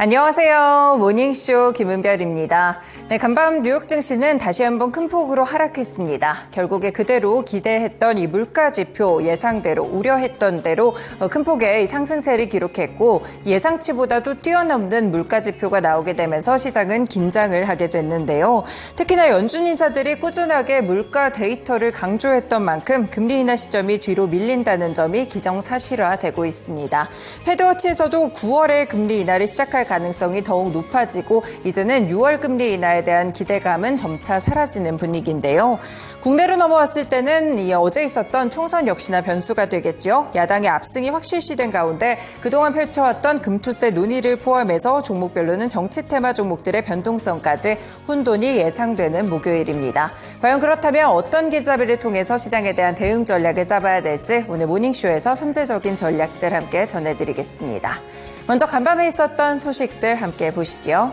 안녕하세요. 모닝쇼 김은별입니다. 네, 간밤 뉴욕 증시는 다시 한번 큰 폭으로 하락했습니다. 결국에 그대로 기대했던 이 물가 지표 예상대로 우려했던 대로 큰 폭의 상승세를 기록했고 예상치보다도 뛰어넘는 물가 지표가 나오게 되면서 시장은 긴장을 하게 됐는데요. 특히나 연준 인사들이 꾸준하게 물가 데이터를 강조했던 만큼 금리 인하 시점이 뒤로 밀린다는 점이 기정사실화되고 있습니다. 패드워치에서도 9월에 금리 인하를 시작할 가능성이 더욱 높아지고 이제는 6월 금리 인하에 대한 기대감은 점차 사라지는 분위기인데요. 국내로 넘어왔을 때는 어제 있었던 총선 역시나 변수가 되겠죠. 야당의 압승이 확실시된 가운데 그동안 펼쳐왔던 금투세 논의를 포함해서 종목별로는 정치 테마 종목들의 변동성까지 혼돈이 예상되는 목요일입니다. 과연 그렇다면 어떤 기자회를 통해서 시장에 대한 대응 전략을 잡아야 될지 오늘 모닝쇼에서 선제적인 전략들 함께 전해드리겠습니다. 먼저 간밤에 있었던 소식들 함께 보시죠.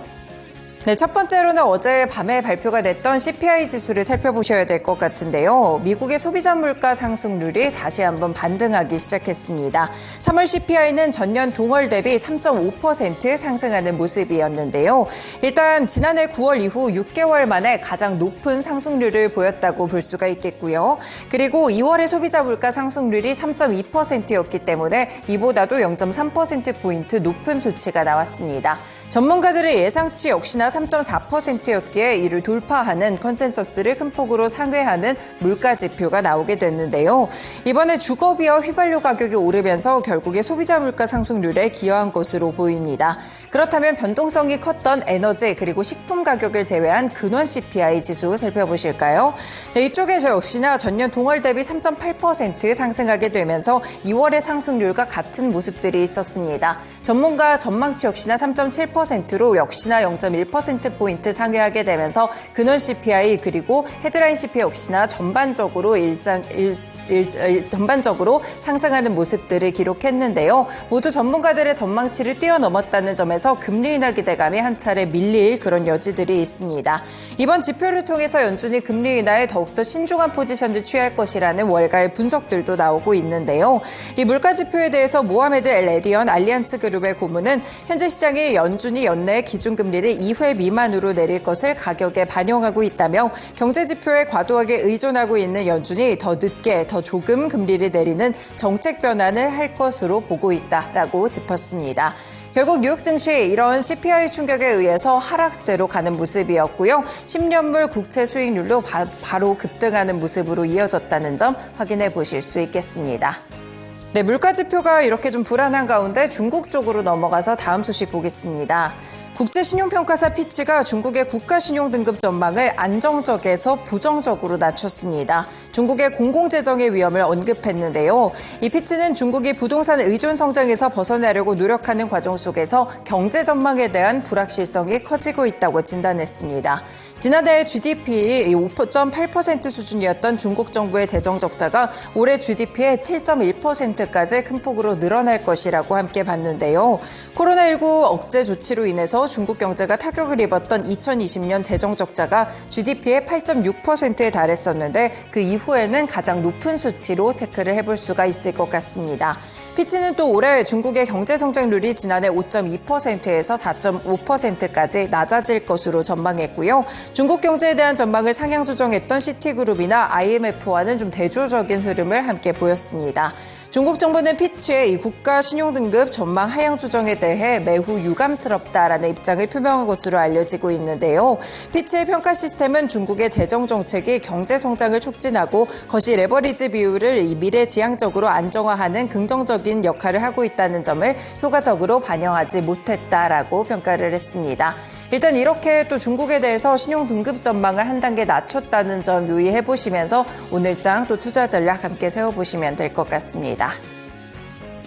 네, 첫 번째로는 어제 밤에 발표가 됐던 CPI 지수를 살펴보셔야 될 것 같은데요. 미국의 소비자 물가 상승률이 다시 한번 반등하기 시작했습니다. 3월 CPI는 전년 동월 대비 3.5% 상승하는 모습이었는데요. 일단 지난해 9월 이후 6개월 만에 가장 높은 상승률을 보였다고 볼 수가 있겠고요. 그리고 2월의 소비자 물가 상승률이 3.2%였기 때문에 이보다도 0.3%포인트 높은 수치가 나왔습니다. 전문가들의 예상치 역시나 3.4%였기에 이를 돌파하는 컨센서스를 큰 폭으로 상회하는 물가 지표가 나오게 됐는데요. 이번에 주거비와 휘발유 가격이 오르면서 결국에 소비자 물가 상승률에 기여한 것으로 보입니다. 그렇다면 변동성이 컸던 에너지 그리고 식품 가격을 제외한 근원 CPI 지수 살펴보실까요? 네, 이쪽에 역시나 전년 동월 대비 3.8% 상승하게 되면서 2월의 상승률과 같은 모습들이 있었습니다. 전문가 전망치 역시나 3.7%로 역시나 0.1%포인트 상회하게 되면서 근원 CPI 그리고 헤드라인 CPI 역시나 전반적으로 전반적으로 상승하는 모습들을 기록했는데요. 모두 전문가들의 전망치를 뛰어넘었다는 점에서 금리 인하 기대감이 한 차례 밀릴 그런 여지들이 있습니다. 이번 지표를 통해서 연준이 금리 인하에 더욱더 신중한 포지션을 취할 것이라는 월가의 분석들도 나오고 있는데요. 이 물가 지표에 대해서 모하메드 엘 에리언 알리안스 그룹의 고문은 현재 시장이 연준이 연내 기준금리를 2회 미만으로 내릴 것을 가격에 반영하고 있다며 경제 지표에 과도하게 의존하고 있는 연준이 더 늦게 더 조금 금리를 내리는 정책 변환을 할 것으로 보고 있다라고 짚었습니다. 결국 뉴욕 증시 이런 CPI 충격에 의해서 하락세로 가는 모습이었고요. 10년물 국채 수익률도 바로 급등하는 모습으로 이어졌다는 점 확인해 보실 수 있겠습니다. 네, 물가 지표가 이렇게 좀 불안한 가운데 중국 쪽으로 넘어가서 다음 소식 보겠습니다. 국제신용평가사 피치가 중국의 국가신용등급 전망을 안정적에서 부정적으로 낮췄습니다. 중국의 공공재정의 위험을 언급했는데요. 이 피치는 중국이 부동산 의존 성장에서 벗어나려고 노력하는 과정 속에서 경제 전망에 대한 불확실성이 커지고 있다고 진단했습니다. 지난해 GDP 5.8% 수준이었던 중국 정부의 재정 적자가 올해 GDP의 7.1%까지 큰 폭으로 늘어날 것이라고 함께 봤는데요. 코로나19 억제 조치로 인해서 중국 경제가 타격을 입었던 2020년 재정 적자가 GDP의 8.6%에 달했었는데 그 이후에는 가장 높은 수치로 체크를 해볼 수가 있을 것 같습니다. 피치는 또 올해 중국의 경제 성장률이 지난해 5.2%에서 4.5%까지 낮아질 것으로 전망했고요. 중국 경제에 대한 전망을 상향 조정했던 시티그룹이나 IMF와는 좀 대조적인 흐름을 함께 보였습니다. 중국 정부는 피치의 이 국가 신용등급 전망 하향 조정에 대해 매우 유감스럽다라는 입장을 표명한 것으로 알려지고 있는데요. 피치의 평가 시스템은 중국의 재정 정책이 경제 성장을 촉진하고 거시 레버리지 비율을 미래지향적으로 안정화하는 긍정적인 역할을 하고 있다는 점을 효과적으로 반영하지 못했다라고 평가를 했습니다. 일단 이렇게 또 중국에 대해서 신용 등급 전망을 한 단계 낮췄다는 점 유의해 보시면서 오늘장 또 투자 전략 함께 세워보시면 될 것 같습니다.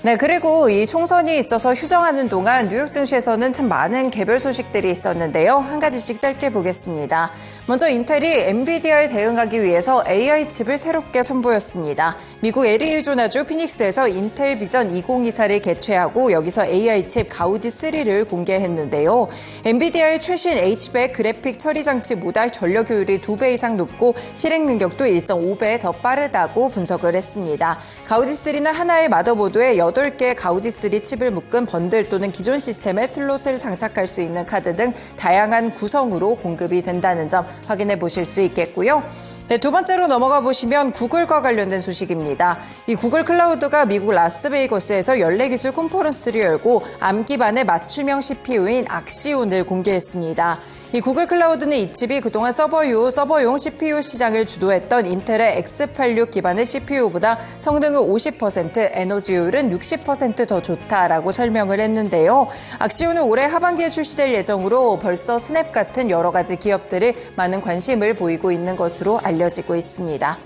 네, 그리고 이 총선이 있어서 휴정하는 동안 뉴욕 증시에서는 참 많은 개별 소식들이 있었는데요. 한 가지씩 짧게 보겠습니다. 먼저 인텔이 엔비디아에 대응하기 위해서 AI 칩을 새롭게 선보였습니다. 미국 애리조나주 피닉스에서 인텔 비전 2024를 개최하고 여기서 AI 칩 가우디 3를 공개했는데요. 엔비디아의 최신 H백 그래픽 처리 장치보다 전력 효율이 2배 이상 높고 실행 능력도 1.5배 더 빠르다고 분석을 했습니다. 가우디 3는 하나의 마더보드에 8개의 가우디3 칩을 묶은 번들 또는 기존 시스템에 슬롯을 장착할 수 있는 카드 등 다양한 구성으로 공급이 된다는 점 확인해 보실 수 있겠고요. 네, 두 번째로 넘어가 보시면 구글과 관련된 소식입니다. 이 구글 클라우드가 미국 라스베이거스에서 연례기술 컨퍼런스를 열고 ARM 기반의 맞춤형 CPU인 악시온을 공개했습니다. 이 구글 클라우드는 이 칩이 그동안 서버용 CPU 시장을 주도했던 인텔의 X86 기반의 CPU보다 성능은 50%, 에너지 효율은 60% 더 좋다라고 설명을 했는데요. 악시온은 올해 하반기에 출시될 예정으로 벌써 스냅 같은 여러 가지 기업들이 많은 관심을 보이고 있는 것으로 알려지고 있습니다.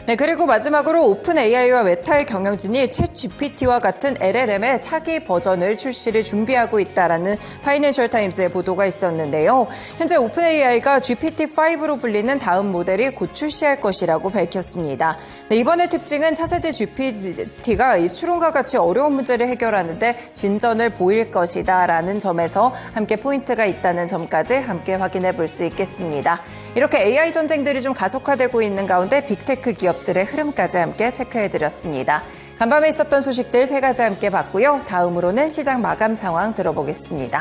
네, 그리고 마지막으로 오픈 AI와 메타의 경영진이 챗 GPT와 같은 LLM의 차기 버전을 출시를 준비하고 있다라는 파이낸셜 타임스의 보도가 있었는데요. 현재 오픈 AI가 GPT-5로 불리는 다음 모델이 곧 출시할 것이라고 밝혔습니다. 네, 이번의 특징은 차세대 GPT가 이 추론과 같이 어려운 문제를 해결하는데 진전을 보일 것이다라는 점에서 함께 포인트가 있다는 점까지 함께 확인해 볼 수 있겠습니다. 이렇게 AI 전쟁들이 좀 가속화되고 있는 가운데 빅테크 기업들의 흐름까지 함께 체크해드렸습니다. 간밤에 있었던 소식들 3가지 함께 봤고요. 다음으로는 시장 마감 상황 들어보겠습니다.